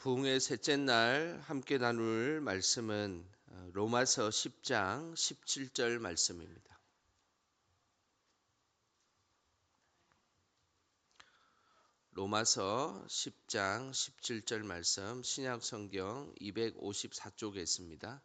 부흥의 셋째 날 함께 나눌 말씀은 로마서 10장 17절 말씀입니다. 로마서 10장 17절 말씀 신약 성경 254쪽에 있습니다.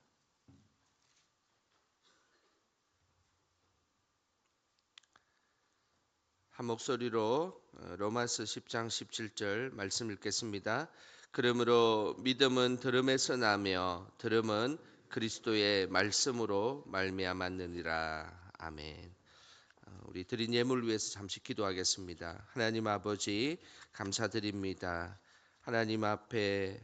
한 목소리로 로마서 10장 17절 말씀 읽겠습니다. 그러므로 믿음은 들음에서 나며 들음은 그리스도의 말씀으로 말미암았느니라. 아멘. 우리 드린 예물 위해서 잠시 기도하겠습니다. 하나님 아버지 감사드립니다. 하나님 앞에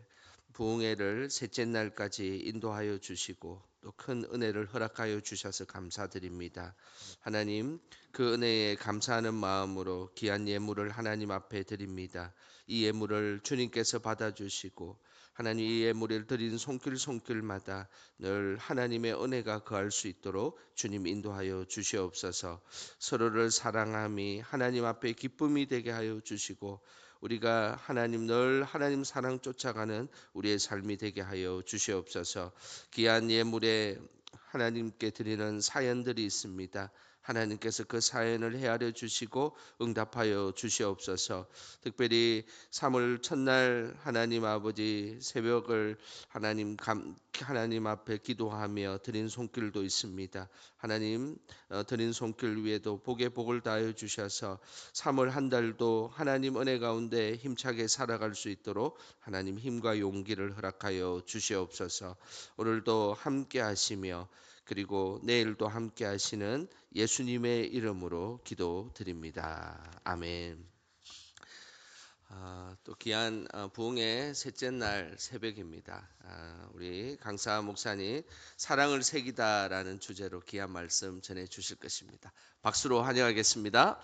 부흥회를 셋째 날까지 인도하여 주시고 또 큰 은혜를 허락하여 주셔서 감사드립니다. 하나님, 그 은혜에 감사하는 마음으로 귀한 예물을 하나님 앞에 드립니다. 이 예물을 주님께서 받아주시고 하나님, 이 예물을 드린 손길마다 늘 하나님의 은혜가 거할 수 있도록 주님 인도하여 주시옵소서. 서로를 사랑함이 하나님 앞에 기쁨이 되게 하여 주시고 우리가 하나님 늘 하나님 사랑 쫓아가는 우리의 삶이 되게 하여 주시옵소서. 귀한 예물에 하나님께 드리는 사연들이 있습니다. 하나님께서 그 사연을 헤아려 주시고 응답하여 주시옵소서. 특별히 3월 첫날 하나님 아버지 새벽을 하나님 앞에 기도하며 드린 손길도 있습니다. 하나님 드린 손길 위에도 복에 복을 다하여 주셔서 3월 한 달도 하나님 은혜 가운데 힘차게 살아갈 수 있도록 하나님 힘과 용기를 허락하여 주시옵소서. 오늘도 함께 하시며 그리고 내일도 함께 하시는 예수님의 이름으로 기도드립니다. 아멘. 또 귀한 부흥의 셋째 날 새벽입니다. 우리 강사 목사님 사랑을 새기다라는 주제로 귀한 말씀 전해 주실 것입니다. 박수로 환영하겠습니다.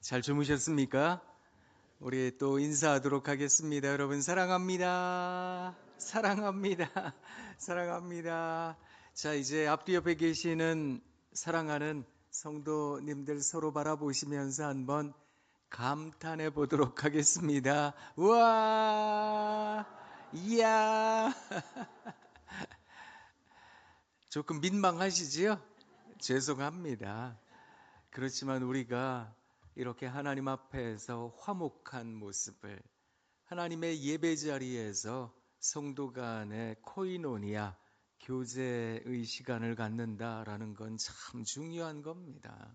잘 주무셨습니까? 우리 또 인사하도록 하겠습니다. 여러분 사랑합니다. 사랑합니다. 사랑합니다. 자, 이제 앞뒤 옆에 계시는 사랑하는 성도님들 서로 바라보시면서 한번 감탄해 보도록 하겠습니다. 우와! 이야! 조금 민망하시지요? 죄송합니다. 그렇지만 우리가 이렇게 하나님 앞에서 화목한 모습을 하나님의 예배 자리에서 성도 간의 코이노니아 교제의 시간을 갖는다라는 건 참 중요한 겁니다.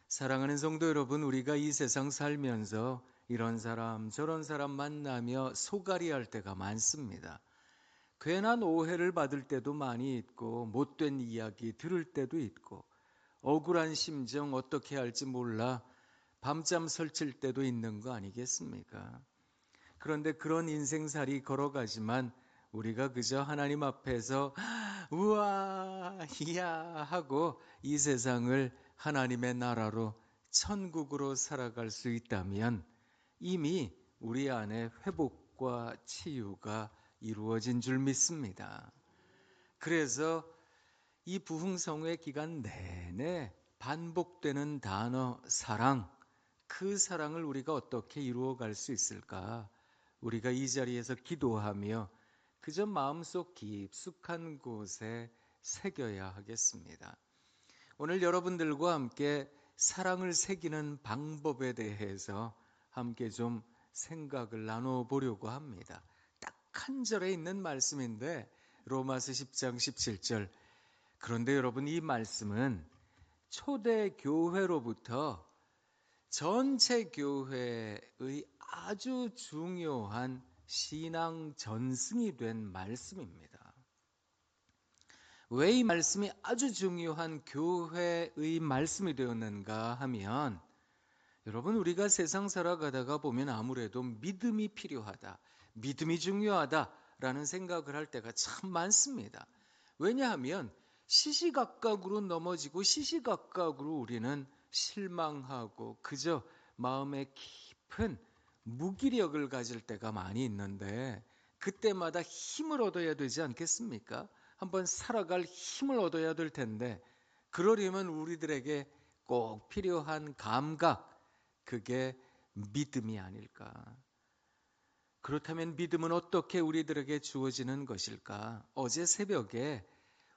사랑하는 성도 여러분, 우리가 이 세상 살면서 이런 사람 저런 사람 만나며 소갈이할 때가 많습니다. 괜한 오해를 받을 때도 많이 있고 못된 이야기 들을 때도 있고 억울한 심정 어떻게 할지 몰라 밤잠 설칠 때도 있는 거 아니겠습니까? 그런데 그런 인생살이 걸어가지만 우리가 그저 하나님 앞에서 우와 이야 하고 이 세상을 하나님의 나라로 천국으로 살아갈 수 있다면 이미 우리 안에 회복과 치유가 이루어진 줄 믿습니다. 그래서 이 부흥성회 기간 내내 반복되는 단어 사랑, 그 사랑을 우리가 어떻게 이루어갈 수 있을까? 우리가 이 자리에서 기도하며 그저 마음속 깊숙한 곳에 새겨야 하겠습니다. 오늘 여러분들과 함께 사랑을 새기는 방법에 대해서 함께 좀 생각을 나눠보려고 합니다. 딱 한 절에 있는 말씀인데 로마서 10장 17절. 그런데 여러분, 이 말씀은 초대 교회로부터 전체 교회의 아주 중요한 신앙 전승이 된 말씀입니다. 왜 이 말씀이 아주 중요한 교회의 말씀이 되었는가 하면, 여러분, 우리가 세상 살아가다가 보면 아무래도 믿음이 필요하다, 믿음이 중요하다라는 생각을 할 때가 참 많습니다. 왜냐하면 시시각각으로 넘어지고 시시각각으로 우리는 실망하고 그저 마음에 깊은 무기력을 가질 때가 많이 있는데, 그때마다 힘을 얻어야 되지 않겠습니까? 한번 살아갈 힘을 얻어야 될 텐데, 그러려면 우리들에게 꼭 필요한 감각, 그게 믿음이 아닐까. 그렇다면 믿음은 어떻게 우리들에게 주어지는 것일까? 어제 새벽에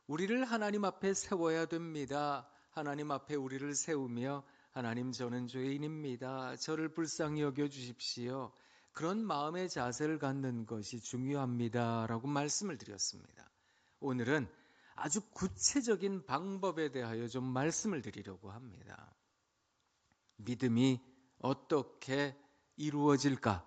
우리를 하나님 앞에 세워야 됩니다. 하나님 앞에 우리를 세우며 하나님 저는 죄인입니다. 저를 불쌍히 여겨 주십시오. 그런 마음의 자세를 갖는 것이 중요합니다. 라고 말씀을 드렸습니다. 오늘은 아주 구체적인 방법에 대하여 좀 말씀을 드리려고 합니다. 믿음이 어떻게 이루어질까?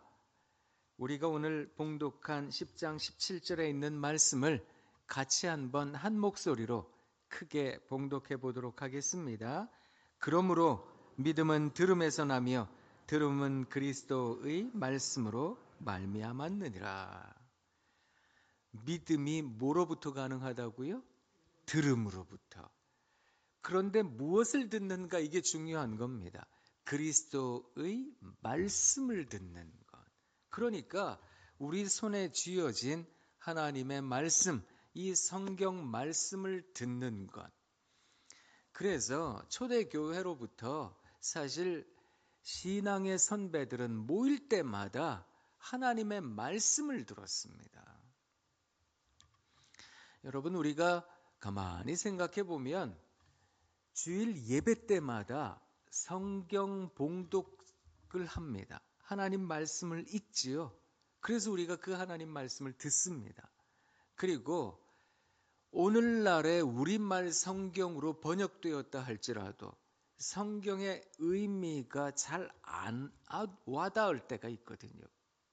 우리가 오늘 봉독한 10장 17절에 있는 말씀을 같이 한번 한 목소리로 크게 봉독해 보도록 하겠습니다. 그러므로 믿음은 들음에서 나며 들음은 그리스도의 말씀으로 말미암았느니라. 믿음이 뭐로부터 가능하다고요? 들음으로부터. 그런데 무엇을 듣는가 이게 중요한 겁니다. 그리스도의 말씀을 듣는 것. 그러니까 우리 손에 쥐어진 하나님의 말씀, 이 성경 말씀을 듣는 것. 그래서 초대교회로부터 사실 신앙의 선배들은 모일 때마다 하나님의 말씀을 들었습니다. 여러분, 우리가 가만히 생각해 보면 주일 예배 때마다 성경 봉독을 합니다. 하나님 말씀을 읽지요. 그래서 우리가 그 하나님 말씀을 듣습니다. 그리고 오늘날의 우리말 성경으로 번역되었다 할지라도 성경의 의미가 잘 안 와닿을 때가 있거든요.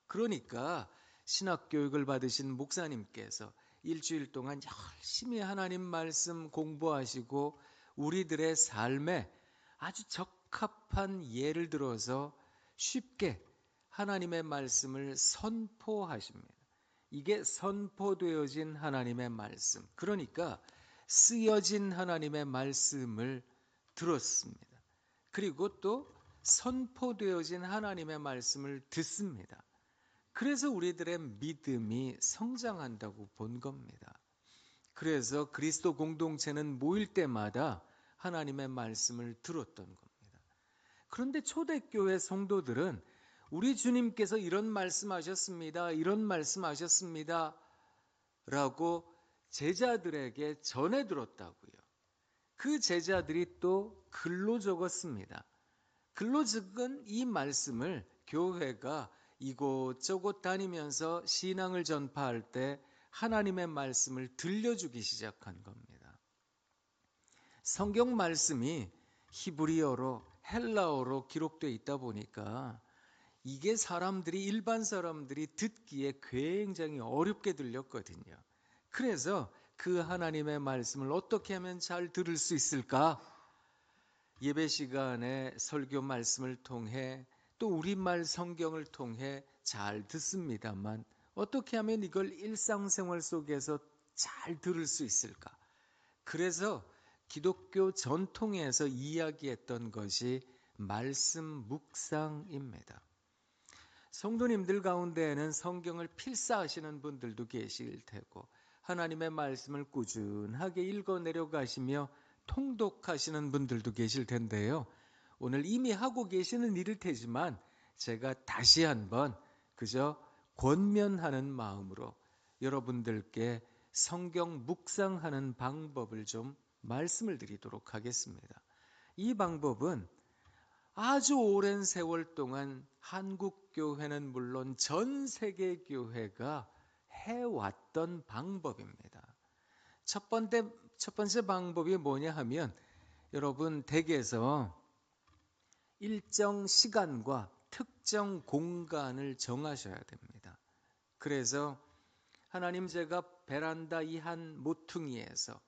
그러니까 신학교육을 받으신 목사님께서 일주일 동안 열심히 하나님 말씀 공부하시고 우리들의 삶에 아주 적합한 예를 들어서 쉽게 하나님의 말씀을 선포하십니다. 이게 선포되어진 하나님의 말씀, 그러니까 쓰여진 하나님의 말씀을 들었습니다. 그리고 또 선포되어진 하나님의 말씀을 듣습니다. 그래서 우리들의 믿음이 성장한다고 본 겁니다. 그래서 그리스도 공동체는 모일 때마다 하나님의 말씀을 들었던 겁니다. 그런데 초대교회 성도들은 우리 주님께서 이런 말씀하셨습니다. 이런 말씀하셨습니다. 라고 제자들에게 전해 들었다고요. 그 제자들이 또 글로 적었습니다. 글로 적은 이 말씀을 교회가 이곳저곳 다니면서 신앙을 전파할 때 하나님의 말씀을 들려주기 시작한 겁니다. 성경 말씀이 히브리어로 헬라어로 기록되어 있다 보니까 이게 일반 사람들이 듣기에 굉장히 어렵게 들렸거든요. 그래서 그 하나님의 말씀을 어떻게 하면 잘 들을 수 있을까? 예배 시간에 설교 말씀을 통해 또 우리말 성경을 통해 잘 듣습니다만 어떻게 하면 이걸 일상생활 속에서 잘 들을 수 있을까? 그래서 기독교 전통에서 이야기했던 것이 말씀 묵상입니다. 성도님들 가운데에는 성경을 필사하시는 분들도 계실 테고 하나님의 말씀을 꾸준하게 읽어내려 가시며 통독하시는 분들도 계실 텐데요. 오늘 이미 하고 계시는 일일 테지만 제가 다시 한번 그저 권면하는 마음으로 여러분들께 성경 묵상하는 방법을 좀 말씀을 드리도록 하겠습니다. 이 방법은 아주 오랜 세월 동안 한국 교회는 물론 전 세계 교회가 해왔던 방법입니다. 첫 번째 방법이 뭐냐 하면 여러분 댁에서 일정 시간과 특정 공간을 정하셔야 됩니다. 그래서 하나님 제가 베란다 이 한 모퉁이에서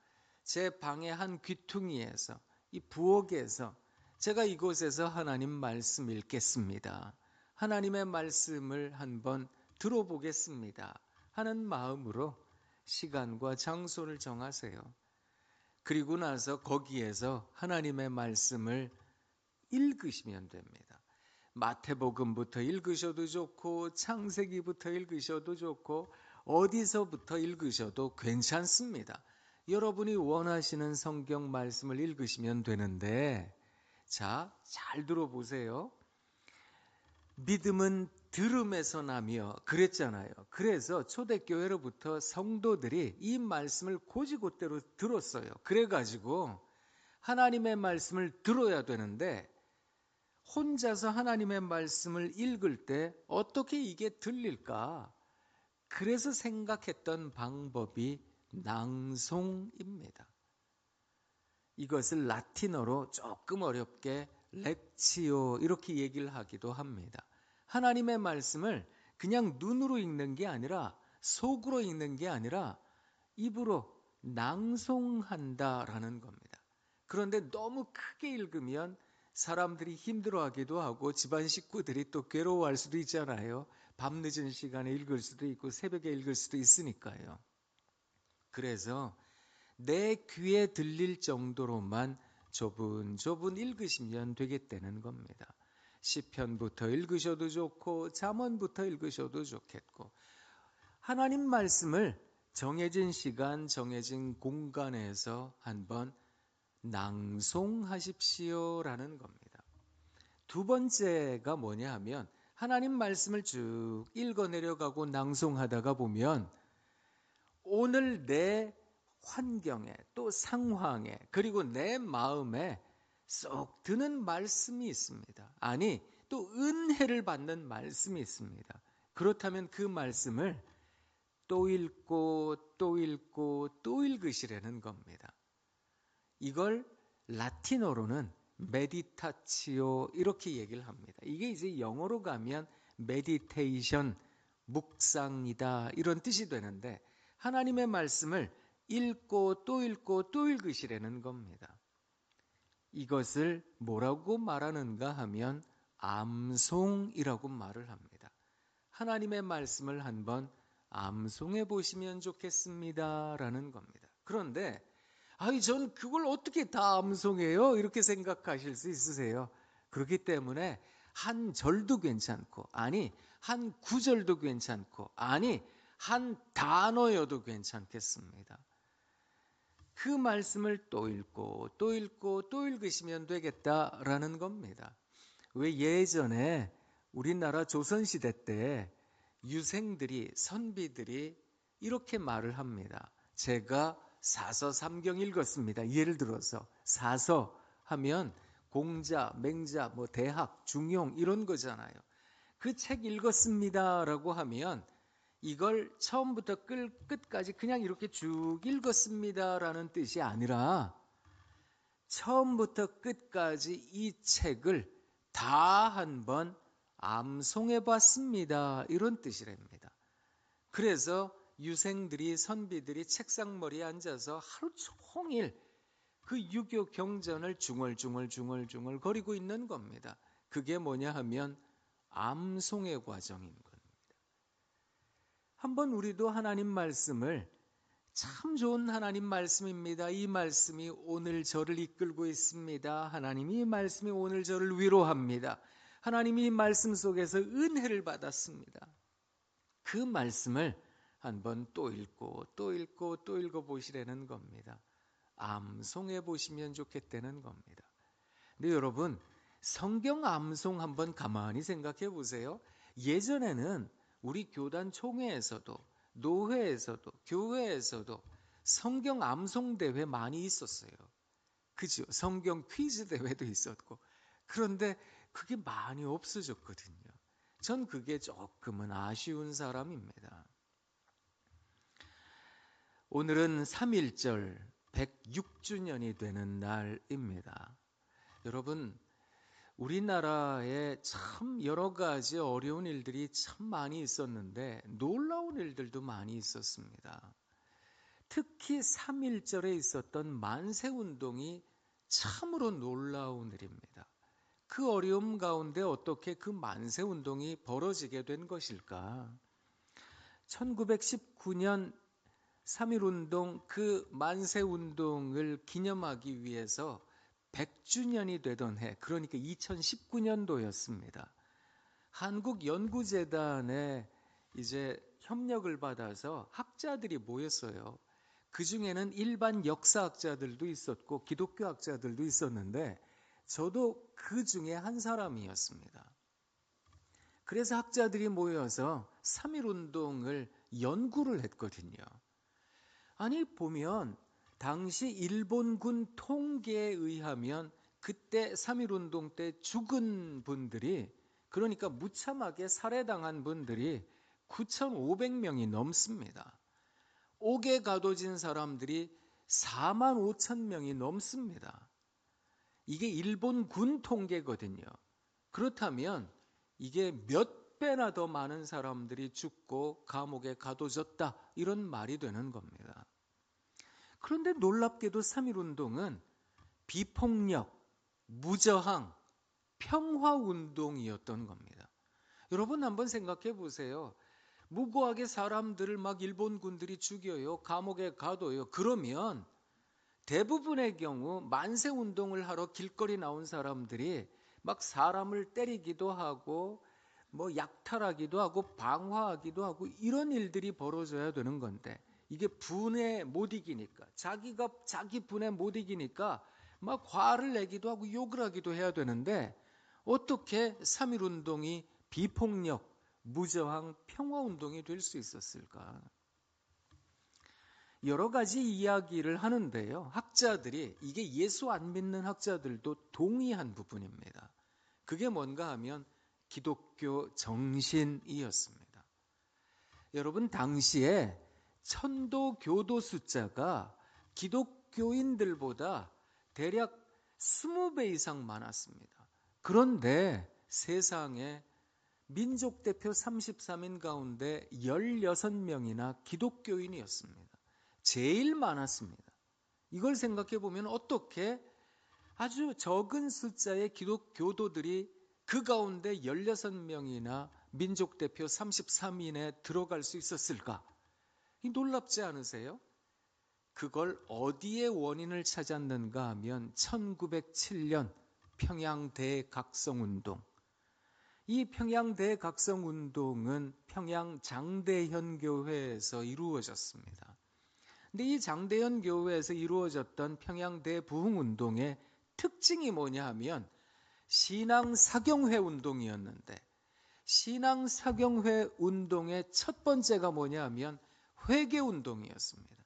제 방의 한 귀퉁이에서 이 부엌에서 제가 이곳에서 하나님 말씀 읽겠습니다. 하나님의 말씀을 한번 들어보겠습니다. 하는 마음으로 시간과 장소를 정하세요. 그리고 나서 거기에서 하나님의 말씀을 읽으시면 됩니다. 마태복음부터 읽으셔도 좋고 창세기부터 읽으셔도 좋고 어디서부터 읽으셔도 괜찮습니다. 여러분이 원하시는 성경 말씀을 읽으시면 되는데 자, 잘 들어보세요. 믿음은 들음에서 나며 그랬잖아요. 그래서 초대교회로부터 성도들이 이 말씀을 곧이곧대로 들었어요. 그래가지고 하나님의 말씀을 들어야 되는데 혼자서 하나님의 말씀을 읽을 때 어떻게 이게 들릴까? 그래서 생각했던 방법이 낭송입니다. 이것을 라틴어로 조금 어렵게 렉치오 이렇게 얘기를 하기도 합니다. 하나님의 말씀을 그냥 눈으로 읽는 게 아니라 속으로 읽는 게 아니라 입으로 낭송한다라는 겁니다. 그런데 너무 크게 읽으면 사람들이 힘들어하기도 하고 집안 식구들이 또 괴로워할 수도 있잖아요. 밤늦은 시간에 읽을 수도 있고 새벽에 읽을 수도 있으니까요. 그래서 내 귀에 들릴 정도로만 조분조분 읽으시면 되겠다는 겁니다. 시편부터 읽으셔도 좋고 잠언부터 읽으셔도 좋겠고 하나님 말씀을 정해진 시간, 정해진 공간에서 한번 낭송하십시오라는 겁니다. 두 번째가 뭐냐 하면 하나님 말씀을 쭉 읽어 내려가고 낭송하다가 보면 오늘 내 환경에 또 상황에 그리고 내 마음에 쏙 드는 말씀이 있습니다. 아니 또 은혜를 받는 말씀이 있습니다. 그렇다면 그 말씀을 또 읽고 또 읽고 또 읽으시라는 겁니다. 이걸 라틴어로는 메디타치오 이렇게 얘기를 합니다. 이게 이제 영어로 가면 메디테이션, 묵상이다 이런 뜻이 되는데 하나님의 말씀을 읽고 또 읽고 또 읽으시라는 겁니다. 이것을 뭐라고 말하는가 하면 암송이라고 말을 합니다. 하나님의 말씀을 한번 암송해 보시면 좋겠습니다 라는 겁니다. 그런데 전 그걸 어떻게 다 암송해요? 이렇게 생각하실 수 있으세요. 그렇기 때문에 한 절도 괜찮고 아니 한 구절도 괜찮고 아니 한 단어여도 괜찮겠습니다. 그 말씀을 또 읽고 또 읽고 또 읽으시면 되겠다라는 겁니다. 왜 예전에 우리나라 조선시대 때 유생들이 선비들이 이렇게 말을 합니다. 제가 사서 삼경 읽었습니다. 예를 들어서 사서 하면 공자, 맹자, 뭐 대학, 중용 이런 거잖아요. 그 책 읽었습니다라고 하면 이걸 처음부터 끝까지 그냥 이렇게 쭉 읽었습니다라는 뜻이 아니라 처음부터 끝까지 이 책을 다 한번 암송해 봤습니다. 이런 뜻이랍니다. 그래서 유생들이 선비들이 책상머리에 앉아서 하루 종일 그 유교 경전을 중얼중얼 거리고 있는 겁니다. 그게 뭐냐 하면 암송의 과정인 겁니다. 한번 우리도 하나님 말씀을 참 좋은 하나님 말씀입니다. 이 말씀이 오늘 저를 이끌고 있습니다. 하나님이 이 말씀이 오늘 저를 위로합니다. 하나님이 이 말씀 속에서 은혜를 받았습니다. 그 말씀을 한번 또 읽고 또 읽고 또 읽어보시라는 겁니다. 암송해 보시면 좋겠다는 겁니다. 근데 여러분 성경 암송 한번 가만히 생각해 보세요. 예전에는 우리 교단 총회에서도 노회에서도 교회에서도 성경 암송 대회 많이 있었어요. 그죠? 성경 퀴즈 대회도 있었고. 그런데 그게 많이 없어졌거든요. 전 그게 조금은 아쉬운 사람입니다. 오늘은 3.1절 106주년이 되는 날입니다. 여러분 우리나라에 참 여러 가지 어려운 일들이 참 많이 있었는데 놀라운 일들도 많이 있었습니다. 특히 3.1절에 있었던 만세운동이 참으로 놀라운 일입니다. 그 어려움 가운데 어떻게 그 만세운동이 벌어지게 된 것일까? 1919년 3.1운동 그 만세운동을 기념하기 위해서 100주년이 되던 해, 그러니까 2019년도였습니다. 한국연구재단에 이제 협력을 받아서 학자들이 모였어요. 그 중에는 일반 역사학자들도 있었고 기독교학자들도 있었는데 저도 그 중에 한 사람이었습니다. 그래서 학자들이 모여서 3.1운동을 연구를 했거든요. 아니 보면 당시 일본군 통계에 의하면 그때 3.1운동 때 죽은 분들이, 그러니까 무참하게 살해당한 분들이 9,500명이 넘습니다. 옥에 가둬진 사람들이 4만 5천 명이 넘습니다. 이게 일본군 통계거든요. 그렇다면 이게 몇 배나 더 많은 사람들이 죽고 감옥에 가둬졌다, 이런 말이 되는 겁니다. 그런데 놀랍게도 3.1운동은 비폭력, 무저항, 평화운동이었던 겁니다. 여러분 한번 생각해 보세요. 무고하게 사람들을 막 일본군들이 죽여요. 감옥에 가둬요. 그러면 대부분의 경우 만세운동을 하러 길거리 나온 사람들이 막 사람을 때리기도 하고 뭐 약탈하기도 하고 방화하기도 하고 이런 일들이 벌어져야 되는 건데, 이게 분에 못 이기니까, 자기가 자기 분에 못 이기니까 막 화를 내기도 하고 욕을 하기도 해야 되는데, 어떻게 3.1운동이 비폭력, 무저항, 평화운동이 될 수 있었을까? 여러 가지 이야기를 하는데요. 학자들이, 이게 예수 안 믿는 학자들도 동의한 부분입니다. 그게 뭔가 하면 기독교 정신이었습니다. 여러분, 당시에 천도 교도 숫자가 기독교인들보다 대략 20배 이상 많았습니다. 그런데 세상에 민족 대표 33인 가운데 16명이나 기독교인이었습니다. 제일 많았습니다. 이걸 생각해 보면 어떻게 아주 적은 숫자의 기독교도들이 그 가운데 16명이나 민족 대표 33인에 들어갈 수 있었을까? 놀랍지 않으세요? 그걸 어디에 원인을 찾았는가 하면 1907년 평양 대각성운동. 이 평양 대각성운동은 평양 장대현 교회에서 이루어졌습니다. 근데 이 장대현 교회에서 이루어졌던 평양 대부흥운동의 특징이 뭐냐 하면 신앙사경회 운동이었는데, 신앙사경회 운동의 첫 번째가 뭐냐 하면 회개운동이었습니다.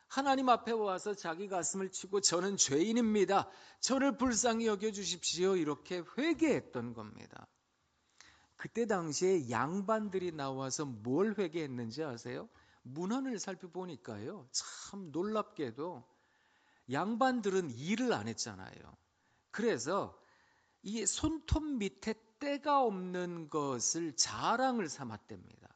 하나님 앞에 와서 자기 가슴을 치고 저는 죄인입니다, 저를 불쌍히 여겨주십시오, 이렇게 회개했던 겁니다. 그때 당시에 양반들이 나와서 뭘 회개했는지 아세요? 문헌을 살펴보니까요, 참 놀랍게도 양반들은 일을 안 했잖아요. 그래서 이 손톱 밑에 때가 없는 것을 자랑을 삼았답니다.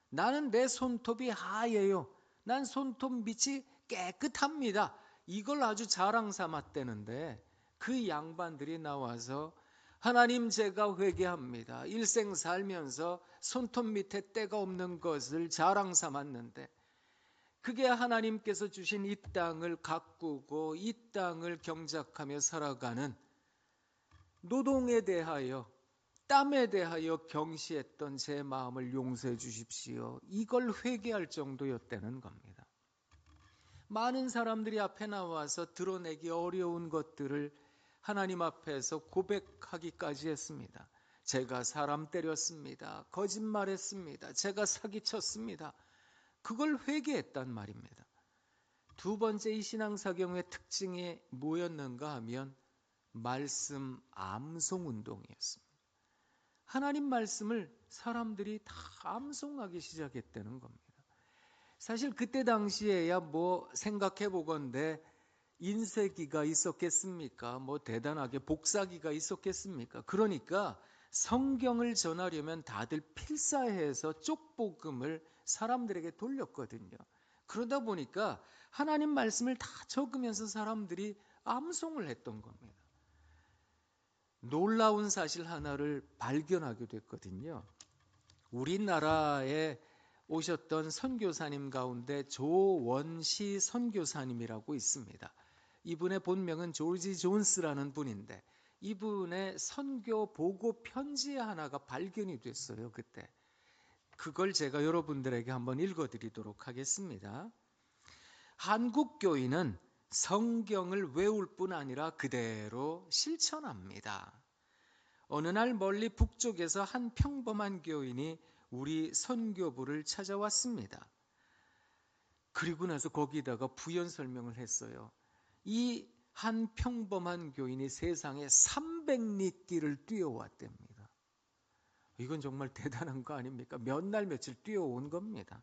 나는 내 손톱이 하얘요, 난 손톱 밑이 깨끗합니다, 이걸 아주 자랑 삼았다는데, 그 양반들이 나와서 하나님, 제가 회개합니다, 일생 살면서 손톱 밑에 때가 없는 것을 자랑 삼았는데, 그게 하나님께서 주신 이 땅을 가꾸고 이 땅을 경작하며 살아가는 노동에 대하여, 땀에 대하여 경시했던 제 마음을 용서해 주십시오, 이걸 회개할 정도였다는 겁니다. 많은 사람들이 앞에 나와서 드러내기 어려운 것들을 하나님 앞에서 고백하기까지 했습니다. 제가 사람 때렸습니다, 거짓말했습니다, 제가 사기쳤습니다. 그걸 회개했단 말입니다. 두 번째 이 신앙사경의 특징이 뭐였는가 하면 말씀 암송 운동이었습니다. 하나님 말씀을 사람들이 다 암송하기 시작했다는 겁니다. 사실 그때 당시에야 뭐 생각해 보건대 인쇄기가 있었겠습니까? 뭐 대단하게 복사기가 있었겠습니까? 그러니까 성경을 전하려면 다들 필사해서 쪽복음을 사람들에게 돌렸거든요. 그러다 보니까 하나님 말씀을 다 적으면서 사람들이 암송을 했던 겁니다. 놀라운 사실 하나를 발견하게 됐거든요. 우리나라에 오셨던 선교사님 가운데 조원시 선교사님이라고 있습니다. 이분의 본명은 조지 존스라는 분인데, 이분의 선교 보고 편지 하나가 발견이 됐어요. 그때 그걸 제가 여러분들에게 한번 읽어드리도록 하겠습니다. 한국 교인은 성경을 외울 뿐 아니라 그대로 실천합니다. 어느 날 멀리 북쪽에서 한 평범한 교인이 우리 선교부를 찾아왔습니다. 그리고 나서 거기다가 부연 설명을 했어요. 이 한 평범한 교인이 세상에 300리 길을 뛰어왔답니다. 이건 정말 대단한 거 아닙니까? 몇 날 며칠 뛰어온 겁니다.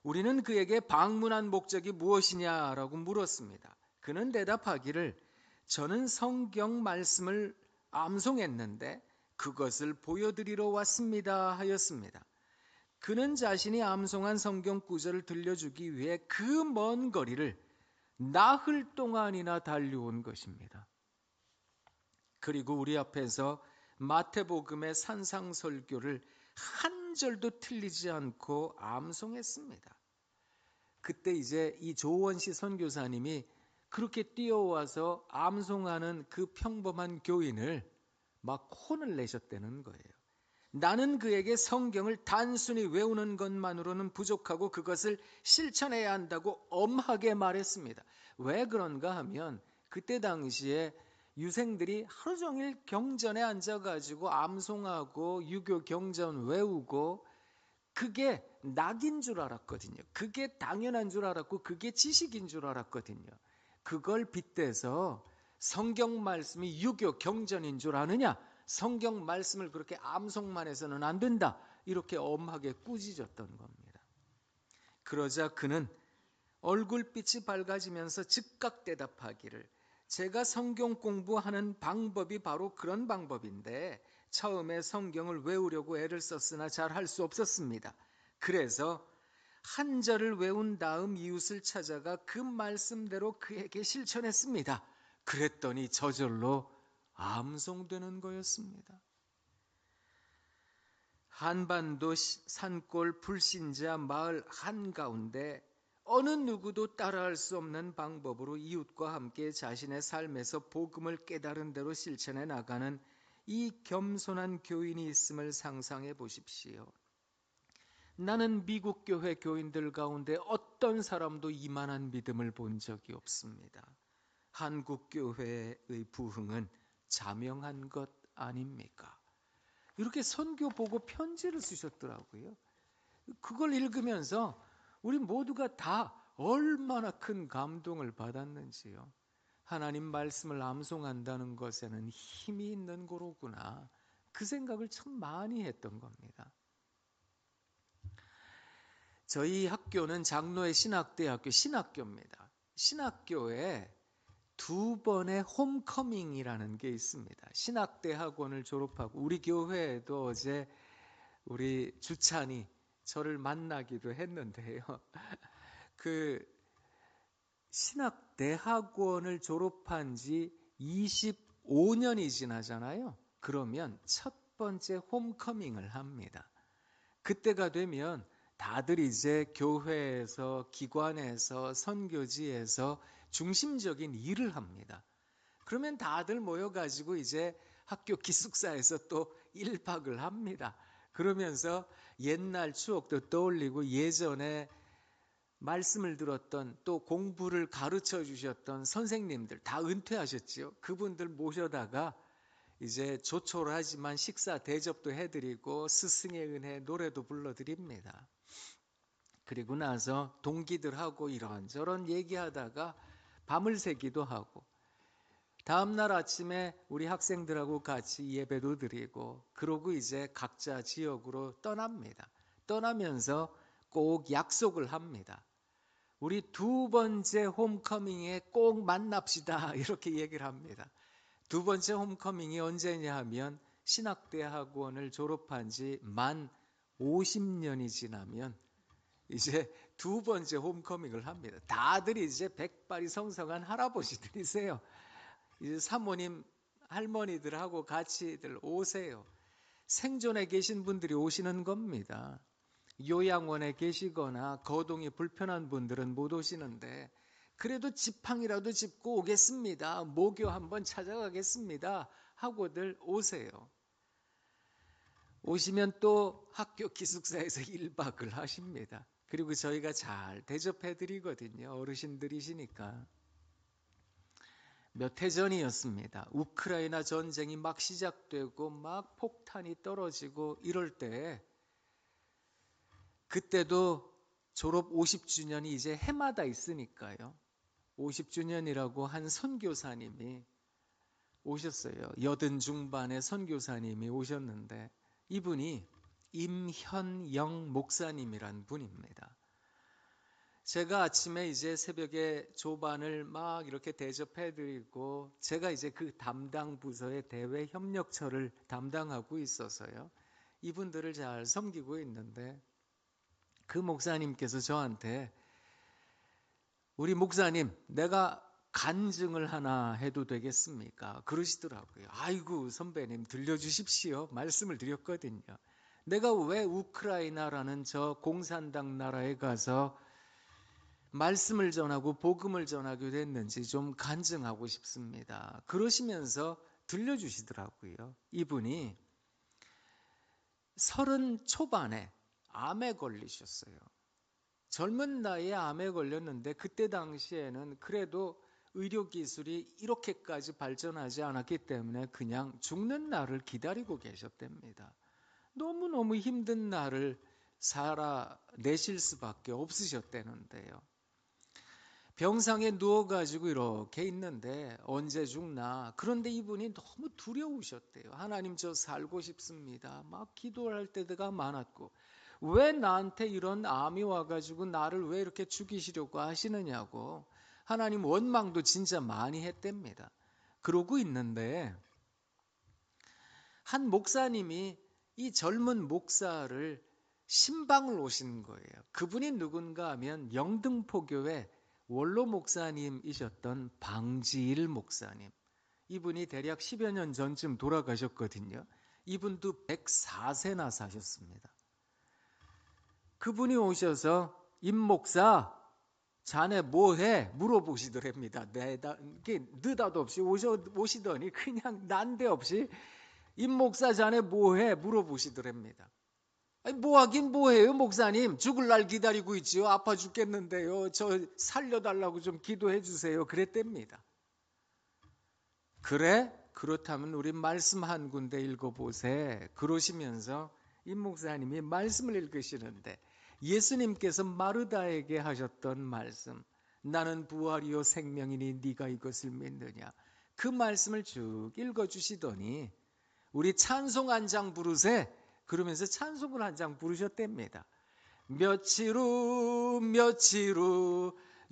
우리는 그에게 방문한 목적이 무엇이냐라고 물었습니다. 그는 대답하기를 저는 성경 말씀을 암송했는데 그것을 보여드리러 왔습니다 하였습니다. 그는 자신이 암송한 성경 구절을 들려주기 위해 그 먼 거리를 나흘 동안이나 달려온 것입니다. 그리고 우리 앞에서 마태복음의 산상설교를 한 절도 틀리지 않고 암송했습니다. 그때 이제 이 조원시 선교사님이 그렇게 뛰어와서 암송하는 그 평범한 교인을 막 혼을 내셨다는 거예요. 나는 그에게 성경을 단순히 외우는 것만으로는 부족하고 그것을 실천해야 한다고 엄하게 말했습니다. 왜 그런가 하면 그때 당시에 유생들이 하루 종일 경전에 앉아가지고 암송하고 유교 경전 외우고 그게 낙인 줄 알았거든요. 그게 당연한 줄 알았고 그게 지식인 줄 알았거든요. 그걸 빗대서 성경 말씀이 유교 경전인 줄 아느냐? 성경 말씀을 그렇게 암송만 해서는 안 된다. 이렇게 엄하게 꾸짖었던 겁니다. 그러자 그는 얼굴빛이 밝아지면서 즉각 대답하기를 제가 성경 공부하는 방법이 바로 그런 방법인데 처음에 성경을 외우려고 애를 썼으나 잘 할 수 없었습니다. 그래서 한 절을 외운 다음 이웃을 찾아가 그 말씀대로 그에게 실천했습니다. 그랬더니 저절로 암송되는 거였습니다. 한반도 산골 불신자 마을 한가운데 어느 누구도 따라할 수 없는 방법으로 이웃과 함께 자신의 삶에서 복음을 깨달은 대로 실천해 나가는 이 겸손한 교인이 있음을 상상해 보십시오. 나는 미국 교회 교인들 가운데 어떤 사람도 이만한 믿음을 본 적이 없습니다. 한국 교회의 부흥은 자명한 것 아닙니까? 이렇게 선교 보고 편지를 쓰셨더라고요. 그걸 읽으면서 우리 모두가 다 얼마나 큰 감동을 받았는지요. 하나님 말씀을 암송한다는 것에는 힘이 있는 거로구나. 그 생각을 참 많이 했던 겁니다. 저희 학교는 장로의 신학대학교 신학교입니다. 신학교에 두 번의 홈커밍이라는 게 있습니다. 신학대 학원을 졸업하고 우리 교회에도 어제 우리 주찬이 저를 만나기도 했는데요. 그 신학대학원을 졸업한 지 25년이 지나잖아요. 그러면 첫 번째 홈커밍을 합니다. 그때가 되면 다들 이제 교회에서, 기관에서, 선교지에서 중심적인 일을 합니다. 그러면 다들 모여가지고 이제 학교 기숙사에서 또 1박을 합니다. 그러면서 옛날 추억도 떠올리고 예전에 말씀을 들었던 또 공부를 가르쳐 주셨던 선생님들 다 은퇴하셨지요. 그분들 모셔다가 이제 조촐하지만 식사 대접도 해드리고 스승의 은혜 노래도 불러드립니다. 그리고 나서 동기들하고 이런저런 얘기하다가 밤을 새기도 하고 다음날 아침에 우리 학생들하고 같이 예배도 드리고 그러고 이제 각자 지역으로 떠납니다. 떠나면서 꼭 약속을 합니다. 우리 두 번째 홈커밍에 꼭 만납시다 이렇게 얘기를 합니다. 두 번째 홈커밍이 언제냐 하면 신학대학원을 졸업한 지 만 50년이 지나면 이제 두 번째 홈커밍을 합니다. 다들 이제 백발이 성성한 할아버지들이세요. 이제 사모님, 할머니들하고 같이들 오세요. 생존에 계신 분들이 오시는 겁니다. 요양원에 계시거나 거동이 불편한 분들은 못 오시는데 그래도 지팡이라도 짚고 오겠습니다. 모교 한번 찾아가겠습니다. 하고들 오세요. 오시면 또 학교 기숙사에서 1박을 하십니다. 그리고 저희가 잘 대접해 드리거든요. 어르신들이시니까. 몇 해 전이었습니다. 우크라이나 전쟁이 막 시작되고 막 폭탄이 떨어지고 이럴 때, 그때도 졸업 50주년이 이제 해마다 있으니까요. 50주년이라고 한 선교사님이 오셨어요. 80 중반의 선교사님이 오셨는데 이분이 임현영 목사님이란 분입니다. 제가 아침에 이제 새벽에 조반을 막 이렇게 대접해드리고, 제가 이제 그 담당 부서의 대외 협력처를 담당하고 있어서요. 이분들을 잘 섬기고 있는데, 그 목사님께서 저한테 우리 목사님, 내가 간증을 하나 해도 되겠습니까? 그러시더라고요. 아이고 선배님, 들려주십시오. 말씀을 드렸거든요. 내가 왜 우크라이나라는 저 공산당 나라에 가서 말씀을 전하고 복음을 전하게 됐는지 좀 간증하고 싶습니다. 그러시면서 들려주시더라고요. 이분이 30 초반에 암에 걸리셨어요. 젊은 나이에 암에 걸렸는데 그때 당시에는 그래도 의료기술이 이렇게까지 발전하지 않았기 때문에 그냥 죽는 날을 기다리고 계셨답니다. 너무너무 힘든 날을 살아내실 수밖에 없으셨다는데요. 병상에 누워가지고 이렇게 있는데 언제 죽나. 그런데 이분이 너무 두려우셨대요. 하나님, 저 살고 싶습니다. 막 기도할 때가 많았고, 왜 나한테 이런 암이 와가지고 나를 왜 이렇게 죽이시려고 하시느냐고 하나님 원망도 진짜 많이 했답니다. 그러고 있는데 한 목사님이 이 젊은 목사를 신방을 오신 거예요. 그분이 누군가 하면 영등포교회 원로 목사님이셨던 방지일 목사님. 이분이 대략 10여 년 전쯤 돌아가셨거든요. 이분도 104세나 사셨습니다. 그분이 오셔서 임 목사, 자네 뭐해? 물어보시더랍니다. 느닷없이 오시더니 그냥 난데없이 임 목사, 자네 뭐해? 물어보시더랍니다. 아니, 뭐 하긴 뭐해요, 목사님? 죽을 날 기다리고 있지요. 아파 죽겠는데요. 저 살려달라고 좀 기도해 주세요. 그랬답니다. 그래? 그렇다면 우리 말씀 한 군데 읽어보세. 그러시면서 임 목사님이 말씀을 읽으시는데, 예수님께서 마르다에게 하셨던 말씀, 나는 부활이요 생명이니 네가 이것을 믿느냐, 그 말씀을 쭉 읽어주시더니 우리 찬송 한 장 부르세. 그러면서 찬송을 한 장 부르셨답니다. 며칠 후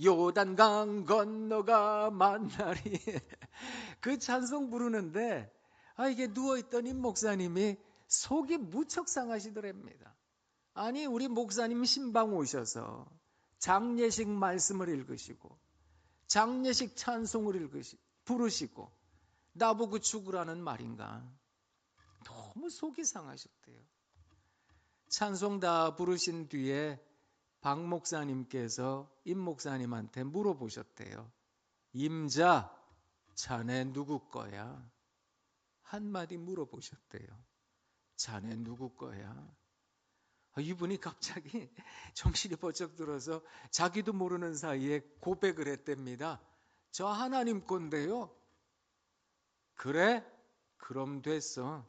요단강 건너가 만나리. 그 찬송 부르는데 이게 누워있던 임 목사님이 속이 무척 상하시더랍니다. 아니, 우리 목사님 신방 오셔서 장례식 말씀을 읽으시고 장례식 찬송을 부르시고 나보고 죽으라는 말인가. 너무 속이 상하셨대요. 찬송 다 부르신 뒤에 박 목사님께서 임 목사님한테 물어보셨대요. 임자, 자네 누구 거야? 한마디 물어보셨대요. 자네 누구 거야? 이분이 갑자기 정신이 번쩍 들어서 자기도 모르는 사이에 고백을 했답니다. 저 하나님 건데요. 그래? 그럼 됐어.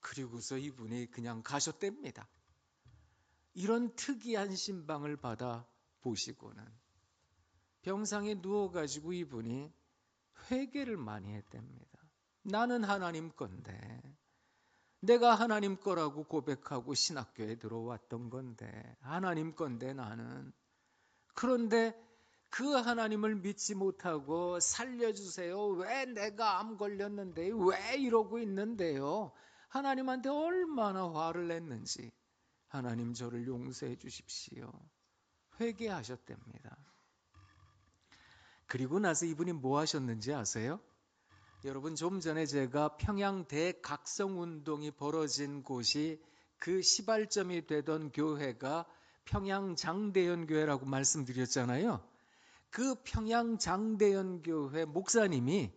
그리고서 이분이 그냥 가셨답니다. 이런 특이한 신방을 받아 보시고는 병상에 누워가지고 이분이 회개를 많이 했답니다. 나는 하나님 건데, 내가 하나님 거라고 고백하고 신학교에 들어왔던 건데, 하나님 건데 나는. 그런데 그 하나님을 믿지 못하고 살려주세요. 왜 내가 암 걸렸는데 왜 이러고 있는데요. 하나님한테 얼마나 화를 냈는지, 하나님 저를 용서해 주십시오. 회개하셨답니다. 그리고 나서 이분이 뭐 하셨는지 아세요? 여러분, 좀 전에 제가 평양 대각성운동이 벌어진 곳이 그 시발점이 되던 교회가 평양 장대연 교회라고 말씀드렸잖아요. 그 평양 장대연 교회 목사님이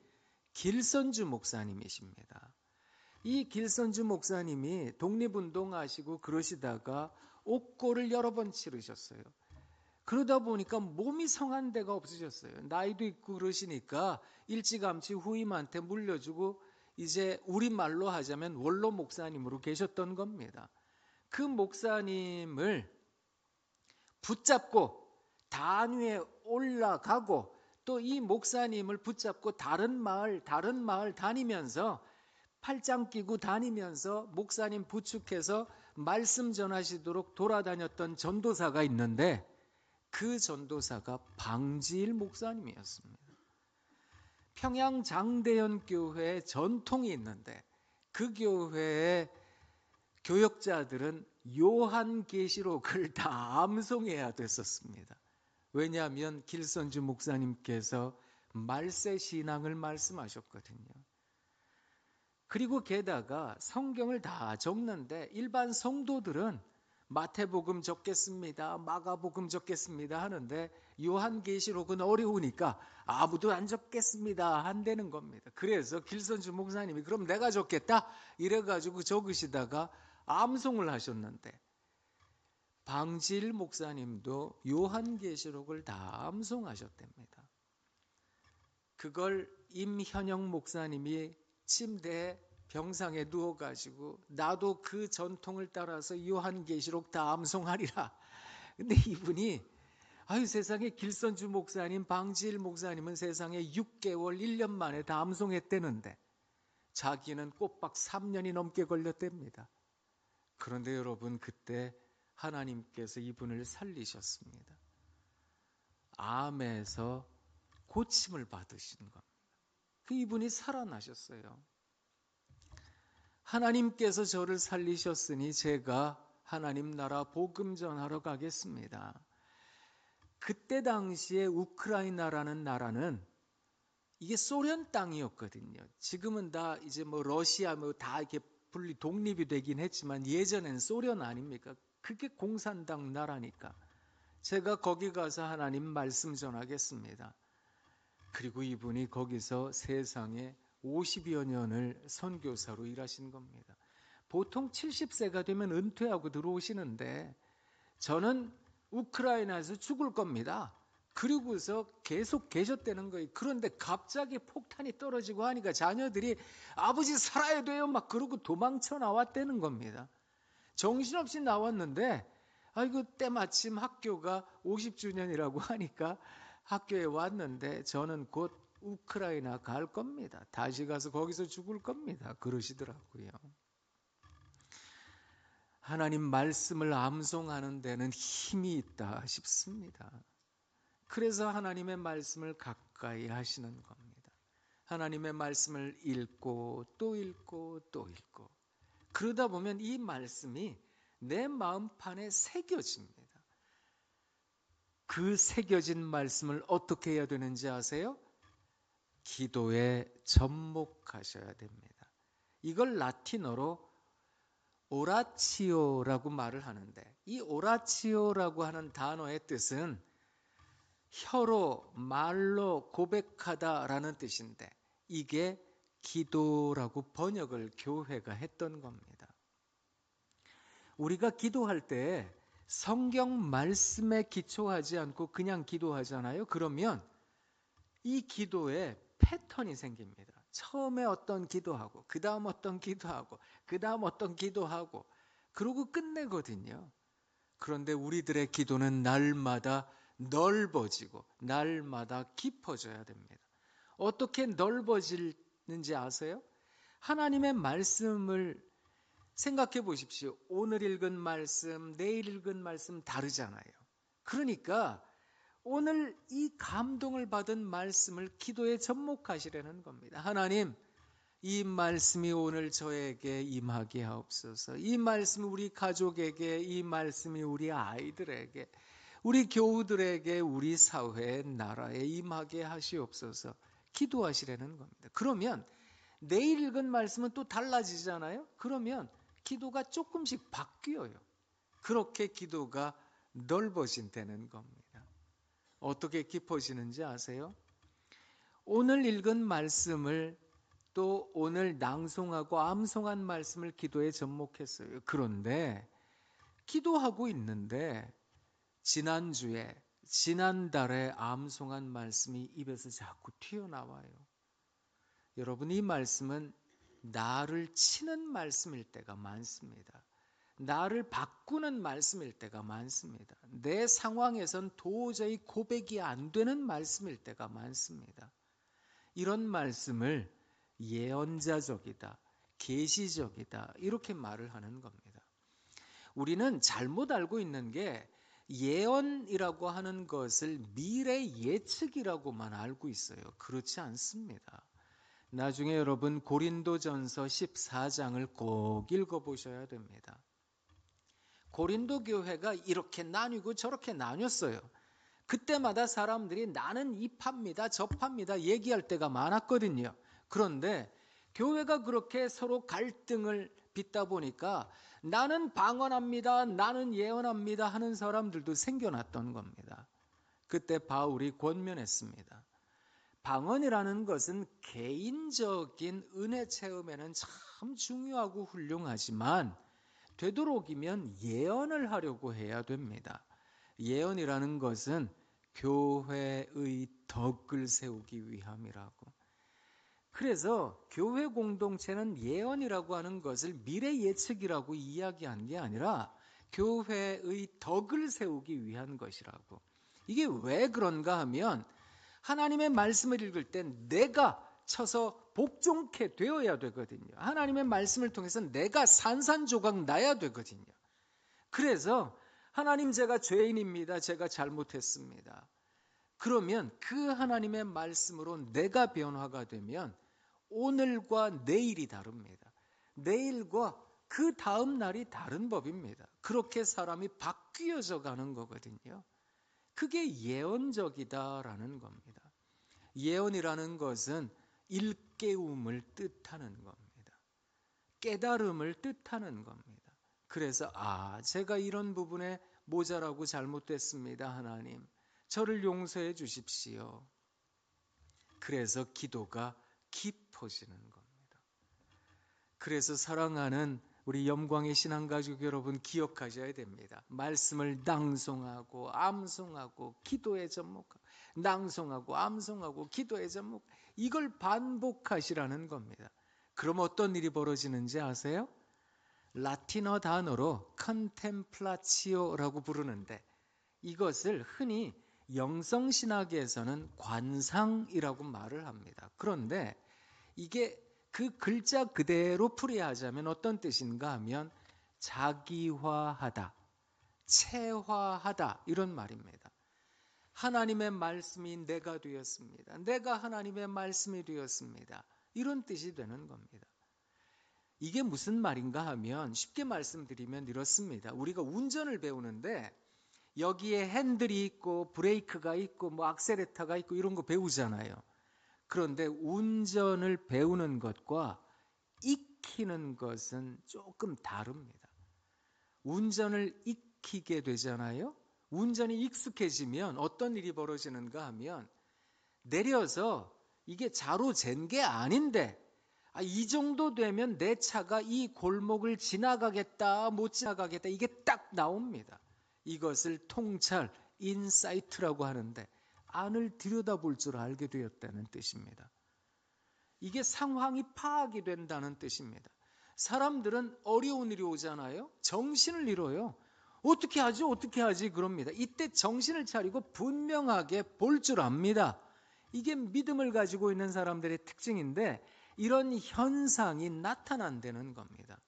길선주 목사님이십니다. 이 길선주 목사님이 독립운동하시고 그러시다가 옥고를 여러 번 치르셨어요. 그러다 보니까 몸이 성한 데가 없어졌어요. 나이도 있고 그러시니까 일찌감치 후임한테 물려주고 이제 우리말로 하자면 원로 목사님으로 계셨던 겁니다. 그 목사님을 붙잡고 단위에 올라가고 또 이 목사님을 붙잡고 다른 마을 다니면서 팔짱 끼고 다니면서 목사님 부축해서 말씀 전하시도록 돌아다녔던 전도사가 있는데 그 전도사가 방지일 목사님이었습니다. 평양 장대현 교회에 전통이 있는데 그 교회의 교역자들은 요한계시록을 다 암송해야 됐었습니다. 왜냐하면 길선주 목사님께서 말세 신앙을 말씀하셨거든요. 그리고 게다가 성경을 다 적는데 일반 성도들은 마태복음 적겠습니다, 마가복음 적겠습니다 하는데 요한계시록은 어려우니까 아무도 안 적겠습니다 한다는 겁니다. 그래서 길선주 목사님이 그럼 내가 적겠다 이래가지고 적으시다가 암송을 하셨는데 방질 목사님도 요한계시록을 다 암송하셨답니다. 그걸 임현영 목사님이 침대에 병상에 누워가지고 나도 그 전통을 따라서 요한계시록 다 암송하리라. 근데 이분이 아유 세상에 길선주 목사님, 방지일 목사님은 세상에 6개월, 1년 만에 다 암송했대는데 자기는 꼬박 3년이 넘게 걸렸답니다. 그런데 여러분 그때 하나님께서 이분을 살리셨습니다. 암에서 고침을 받으신 겁니다. 그 이분이 살아나셨어요. 하나님께서 저를 살리셨으니 제가 하나님 나라 복음 전하러 가겠습니다. 그때 당시에 우크라이나라는 나라는 이게 소련 땅이었거든요. 지금은 다 이제 뭐 러시아 뭐 다 이렇게 분리 독립이 되긴 했지만 예전엔 소련 아닙니까? 그게 공산당 나라니까. 제가 거기 가서 하나님 말씀 전하겠습니다. 그리고 이분이 거기서 세상에 50여 년을 선교사로 일하신 겁니다. 보통 70세가 되면 은퇴하고 들어오시는데 저는 우크라이나에서 죽을 겁니다. 그리고서 계속 계셨다는 거예요. 그런데 갑자기 폭탄이 떨어지고 하니까 자녀들이 아버지 살아야 돼요 막 그러고 도망쳐 나왔다는 겁니다. 정신없이 나왔는데 아이고 때마침 학교가 50주년이라고 하니까 학교에 왔는데 저는 곧 우크라이나 갈 겁니다. 다시 가서 거기서 죽을 겁니다. 그러시더라고요. 하나님 말씀을 암송하는 데는 힘이 있다 싶습니다. 그래서 하나님의 말씀을 가까이 하시는 겁니다. 하나님의 말씀을 읽고 또 읽고 또 읽고 그러다 보면 이 말씀이 내 마음판에 새겨집니다. 그 새겨진 말씀을 어떻게 해야 되는지 아세요? 기도에 접목하셔야 됩니다. 이걸 라틴어로 오라치오라고 말을 하는데 이 오라치오라고 하는 단어의 뜻은 혀로 말로 고백하다라는 뜻인데 이게 기도라고 번역을 교회가 했던 겁니다. 우리가 기도할 때 성경 말씀에 기초하지 않고 그냥 기도하잖아요. 그러면 이 기도에 패턴이 생깁니다. 처음에 어떤 기도하고 그 다음 어떤 기도하고 그 다음 어떤 기도하고 그러고 끝내거든요. 그런데 우리들의 기도는 날마다 넓어지고 날마다 깊어져야 됩니다. 어떻게 넓어지는지 아세요? 하나님의 말씀을 생각해 보십시오. 오늘 읽은 말씀, 내일 읽은 말씀 다르잖아요. 그러니까 오늘 이 감동을 받은 말씀을 기도에 접목하시라는 겁니다. 하나님, 이 말씀이 오늘 저에게 임하게 하옵소서. 이 말씀이 우리 가족에게, 이 말씀이 우리 아이들에게, 우리 교우들에게, 우리 사회, 나라에 임하게 하시옵소서. 기도하시라는 겁니다. 그러면 내일 읽은 말씀은 또 달라지잖아요. 그러면 기도가 조금씩 바뀌어요. 그렇게 기도가 넓어진다는 겁니다. 어떻게 깊어지는지 아세요? 오늘 읽은 말씀을 또 오늘 낭송하고 암송한 말씀을 기도에 접목했어요. 그런데 기도하고 있는데 지난주에 지난달에 암송한 말씀이 입에서 자꾸 튀어나와요. 여러분, 이 말씀은 나를 치는 말씀일 때가 많습니다. 나를 바꾸는 말씀일 때가 많습니다. 내 상황에선 도저히 고백이 안 되는 말씀일 때가 많습니다. 이런 말씀을 예언자적이다, 계시적이다 이렇게 말을 하는 겁니다. 우리는 잘못 알고 있는 게 예언이라고 하는 것을 미래 예측이라고만 알고 있어요. 그렇지 않습니다. 나중에 여러분 고린도전서 14장을 꼭 읽어보셔야 됩니다. 고린도 교회가 이렇게 나뉘고 저렇게 나뉘었어요. 그때마다 사람들이 나는 이 파입니다, 저 파입니다 얘기할 때가 많았거든요. 그런데 교회가 그렇게 서로 갈등을 빚다 보니까 나는 방언합니다, 나는 예언합니다 하는 사람들도 생겨났던 겁니다. 그때 바울이 권면했습니다. 방언이라는 것은 개인적인 은혜 체험에는 참 중요하고 훌륭하지만 되도록이면 예언을 하려고 해야 됩니다. 예언이라는 것은 교회의 덕을 세우기 위함이라고. 그래서 교회 공동체는 예언이라고 하는 것을 미래 예측이라고 이야기한 게 아니라 교회의 덕을 세우기 위한 것이라고. 이게 왜 그런가 하면 하나님의 말씀을 읽을 땐 내가 쳐서 복종케 되어야 되거든요. 하나님의 말씀을 통해서 내가 산산조각 나야 되거든요. 그래서 하나님, 제가 죄인입니다. 제가 잘못했습니다. 그러면 그 하나님의 말씀으로 내가 변화가 되면 오늘과 내일이 다릅니다. 내일과 그 다음 날이 다른 법입니다. 그렇게 사람이 바뀌어져 가는 거거든요. 그게 예언적이다라는 겁니다. 예언이라는 것은 일깨움을 뜻하는 겁니다. 깨달음을 뜻하는 겁니다. 그래서 제가 이런 부분에 모자라고 잘못됐습니다. 하나님, 저를 용서해 주십시오. 그래서 기도가 깊어지는 겁니다. 그래서 사랑하는 우리 영광의 신앙가족 여러분, 기억하셔야 됩니다. 말씀을 낭송하고 암송하고 기도에 접목하고, 낭송하고 암송하고 기도에 접목, 이걸 반복하시라는 겁니다. 그럼 어떤 일이 벌어지는지 아세요? 라틴어 단어로 컨템플라치오라고 부르는데, 이것을 흔히 영성신학에서는 관상이라고 말을 합니다. 그런데 이게 그 글자 그대로 풀이하자면 어떤 뜻인가 하면 자기화하다, 체화하다 이런 말입니다. 하나님의 말씀이 내가 되었습니다. 내가 하나님의 말씀이 되었습니다. 이런 뜻이 되는 겁니다. 이게 무슨 말인가 하면 쉽게 말씀드리면 이렇습니다. 우리가 운전을 배우는데 여기에 핸들이 있고 브레이크가 있고 뭐 악셀레터가 있고 이런 거 배우잖아요. 그런데 운전을 배우는 것과 익히는 것은 조금 다릅니다. 운전을 익히게 되잖아요. 운전이 익숙해지면 어떤 일이 벌어지는가 하면 내려서 이게 자로 잰 게 아닌데 이 정도 되면 내 차가 이 골목을 지나가겠다 못 지나가겠다 이게 딱 나옵니다. 이것을 통찰, 인사이트라고 하는데 안을 들여다볼 줄 알게 되었다는 뜻입니다. 이게 상황이 파악이 된다는 뜻입니다. 사람들은 어려운 일이 오잖아요. 정신을 잃어요. 어떻게 하지? 어떻게 하지? 그럽니다. 이때 정신을 차리고 분명하게 볼 줄 압니다. 이게 믿음을 가지고 있는 사람들의 특징인데 이런 현상이 나타난다는 겁니다.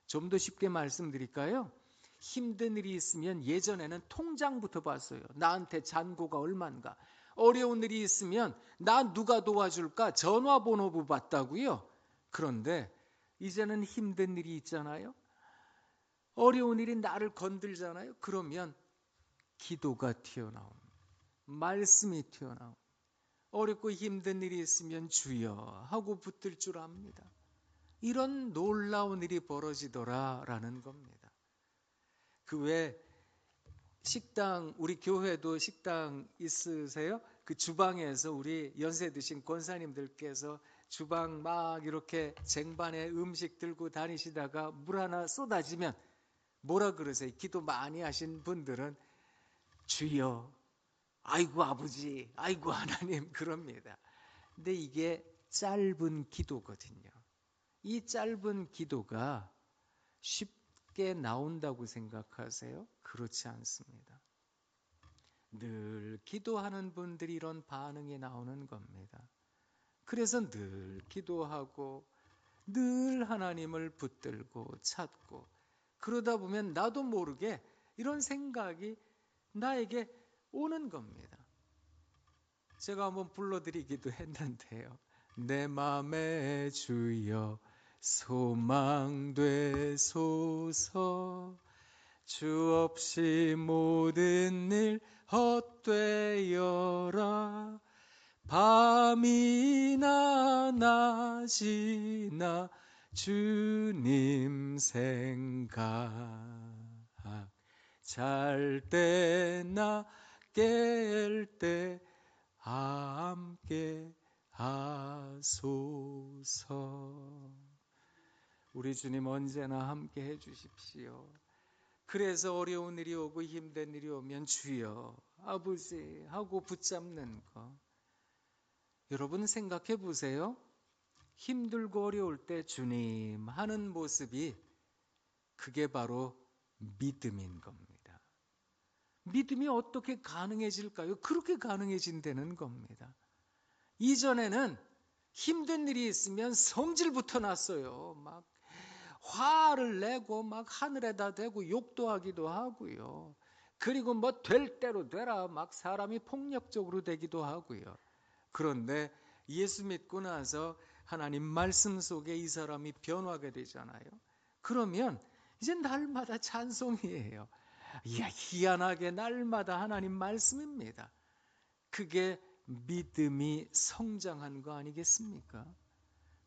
좀 더 쉽게 말씀드릴까요? 힘든 일이 있으면 예전에는 통장부터 봤어요. 나한테 잔고가 얼만가. 어려운 일이 있으면 나 누가 도와줄까? 전화번호부 봤다고요. 그런데 이제는 힘든 일이 있잖아요. 어려운 일이 나를 건들잖아요. 그러면 기도가 튀어나옵니다. 말씀이 튀어나옵니다. 어렵고 힘든 일이 있으면 주여 하고 붙들 줄 압니다. 이런 놀라운 일이 벌어지더라라는 겁니다. 그 외 식당, 우리 교회도 식당 있으세요? 그 주방에서 우리 연세 드신 권사님들께서 주방 막 이렇게 쟁반에 음식 들고 다니시다가 물 하나 쏟아지면 뭐라 그러세요? 기도 많이 하신 분들은 주여 아이고 아버지, 아이고 하나님 그럽니다. 근데 이게 짧은 기도거든요. 이 짧은 기도가 쉽게 나온다고 생각하세요? 그렇지 않습니다. 늘 기도하는 분들이 이런 반응이 나오는 겁니다. 그래서 늘 기도하고 늘 하나님을 붙들고 찾고 그러다 보면 나도 모르게 이런 생각이 나에게 오는 겁니다. 제가 한번 불러드리기도 했는데요. 내 맘에 주여 소망 되소서 주 없이 모든 일 헛되어라 밤이나 낮이나 주님 생각 잘 때나 깰 때 함께 하소서. 우리 주님 언제나 함께 해주십시오. 그래서 어려운 일이 오고 힘든 일이 오면 주여 아버지 하고 붙잡는 거. 여러분 생각해 보세요. 힘들고 어려울 때 주님 하는 모습이 그게 바로 믿음인 겁니다. 믿음이 어떻게 가능해질까요? 그렇게 가능해진다는 겁니다. 이전에는 힘든 일이 있으면 성질부터 났어요. 막 화를 내고 막 하늘에다 대고 욕도 하기도 하고요. 그리고 뭐 될 대로 되라 막 사람이 폭력적으로 되기도 하고요. 그런데 예수 믿고 나서 하나님 말씀 속에 이 사람이 변화가 되잖아요. 그러면 이제 날마다 찬송이에요. 이야, 희한하게 날마다 하나님 말씀입니다. 그게 믿음이 성장한 거 아니겠습니까?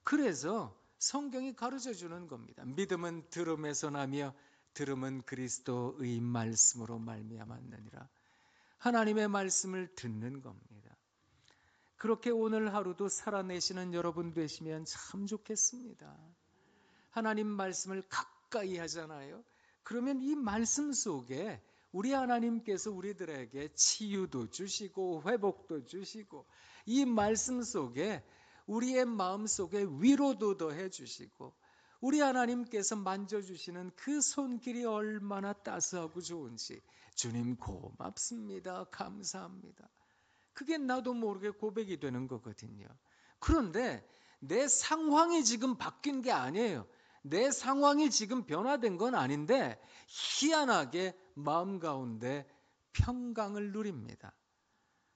그래서 성경이 가르쳐 주는 겁니다. 믿음은 들음에서 나며 들음은 그리스도의 말씀으로 말미암았느니라. 하나님의 말씀을 듣는 겁니다. 그렇게 오늘 하루도 살아내시는 여러분 되시면 참 좋겠습니다. 하나님 말씀을 가까이 하잖아요. 그러면 이 말씀 속에 우리 하나님께서 우리들에게 치유도 주시고 회복도 주시고 이 말씀 속에 우리의 마음 속에 위로도 더해 주시고 우리 하나님께서 만져주시는 그 손길이 얼마나 따스하고 좋은지 주님 고맙습니다. 감사합니다. 그게 나도 모르게 고백이 되는 거거든요. 그런데 내 상황이 지금 바뀐 게 아니에요. 내 상황이 지금 변화된 건 아닌데 희한하게 마음 가운데 평강을 누립니다.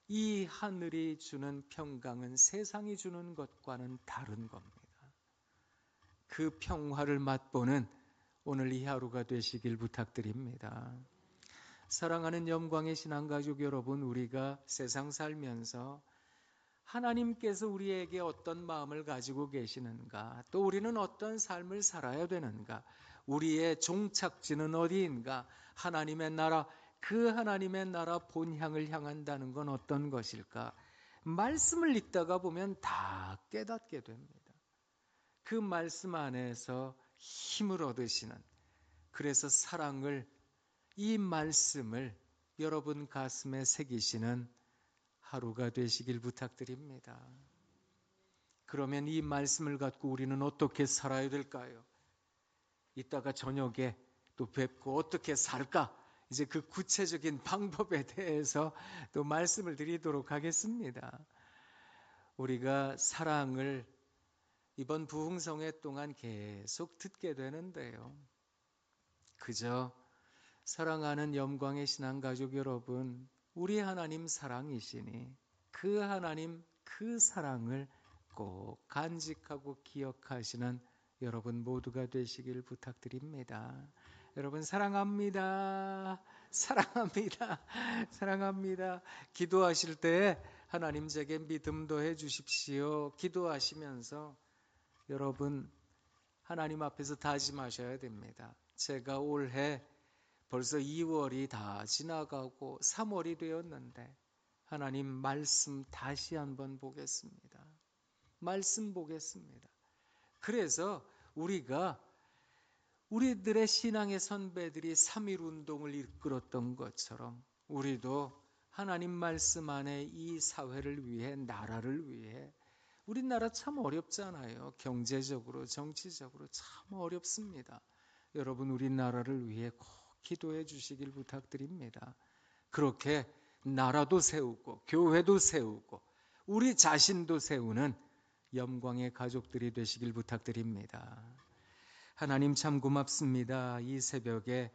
이 하늘이 주는 평강은 세상이 주는 것과는 다른 겁니다. 그 평화를 맛보는 오늘 이 하루가 되시길 부탁드립니다. 사랑하는 영광의 신앙가족 여러분, 우리가 세상 살면서 하나님께서 우리에게 어떤 마음을 가지고 계시는가, 또 우리는 어떤 삶을 살아야 되는가, 우리의 종착지는 어디인가, 하나님의 나라, 그 하나님의 나라 본향을 향한다는 건 어떤 것일까? 말씀을 읽다가 보면 다 깨닫게 됩니다. 그 말씀 안에서 힘을 얻으시는, 그래서 사랑을, 이 말씀을 여러분 가슴에 새기시는 하루가 되시길 부탁드립니다. 그러면 이 말씀을 갖고 우리는 어떻게 살아야 될까요? 이따가 저녁에 또 뵙고 어떻게 살까? 이제 그 구체적인 방법에 대해서 또 말씀을 드리도록 하겠습니다. 우리가 사랑을 이번 부흥성회 동안 계속 듣게 되는데요. 그저 사랑하는 영광의 신앙가족 여러분, 우리 하나님 사랑이시니 그 하나님 그 사랑을 꼭 간직하고 기억하시는 여러분 모두가 되시길 부탁드립니다. 여러분 사랑합니다. 사랑합니다. 사랑합니다. 기도하실 때 하나님 제게 믿음도 해 주십시오. 기도하시면서 여러분 하나님 앞에서 다짐하셔야 됩니다. 제가 올해 벌써 2월이 다 지나가고 3월이 되었는데 하나님 말씀 다시 한번 보겠습니다. 말씀 보겠습니다. 그래서 우리들의 신앙의 선배들이 3.1 운동을 이끌었던 것처럼 우리도 하나님 말씀 안에 이 사회를 위해, 나라를 위해, 우리나라 참 어렵잖아요. 경제적으로, 정치적으로 참 어렵습니다. 여러분, 우리나라를 위해 꼭 기도해 주시길 부탁드립니다. 그렇게 나라도 세우고 교회도 세우고 우리 자신도 세우는 영광의 가족들이 되시길 부탁드립니다. 하나님 참 고맙습니다. 이 새벽에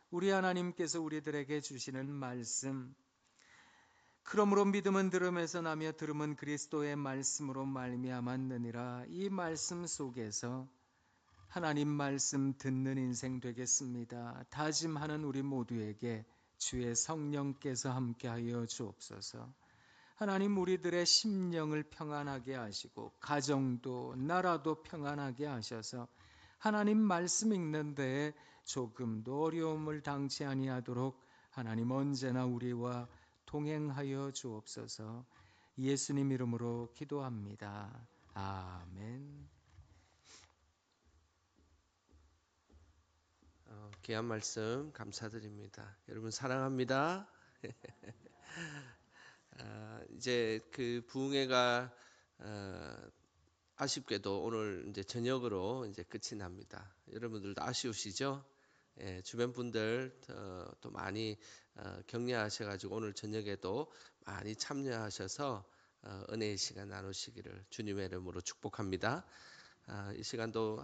우리 하나님께서 우리들에게 주시는 말씀, 그러므로 믿음은 들음에서 나며 들음은 그리스도의 말씀으로 말미암았느니라. 이 말씀 속에서 하나님 말씀 듣는 인생 되겠습니다. 다짐하는 우리 모두에게 주의 성령께서 함께하여 주옵소서. 하나님, 우리들의 심령을 평안하게 하시고 가정도 나라도 평안하게 하셔서 하나님 말씀 읽는 데에 조금도 어려움을 당치 아니하도록 하나님 언제나 우리와 동행하여 주옵소서. 예수님 이름으로 기도합니다. 아멘. 귀한 말씀 감사드립니다. 여러분 사랑합니다. 이제 그 부흥회가 아쉽게도 오늘 이제 저녁으로 이제 끝이 납니다. 여러분들도 아쉬우시죠? 예, 주변 분들 또 많이 격려하셔가지고 오늘 저녁에도 많이 참여하셔서 은혜의 시간 나누시기를 주님의 이름으로 축복합니다. 이 시간도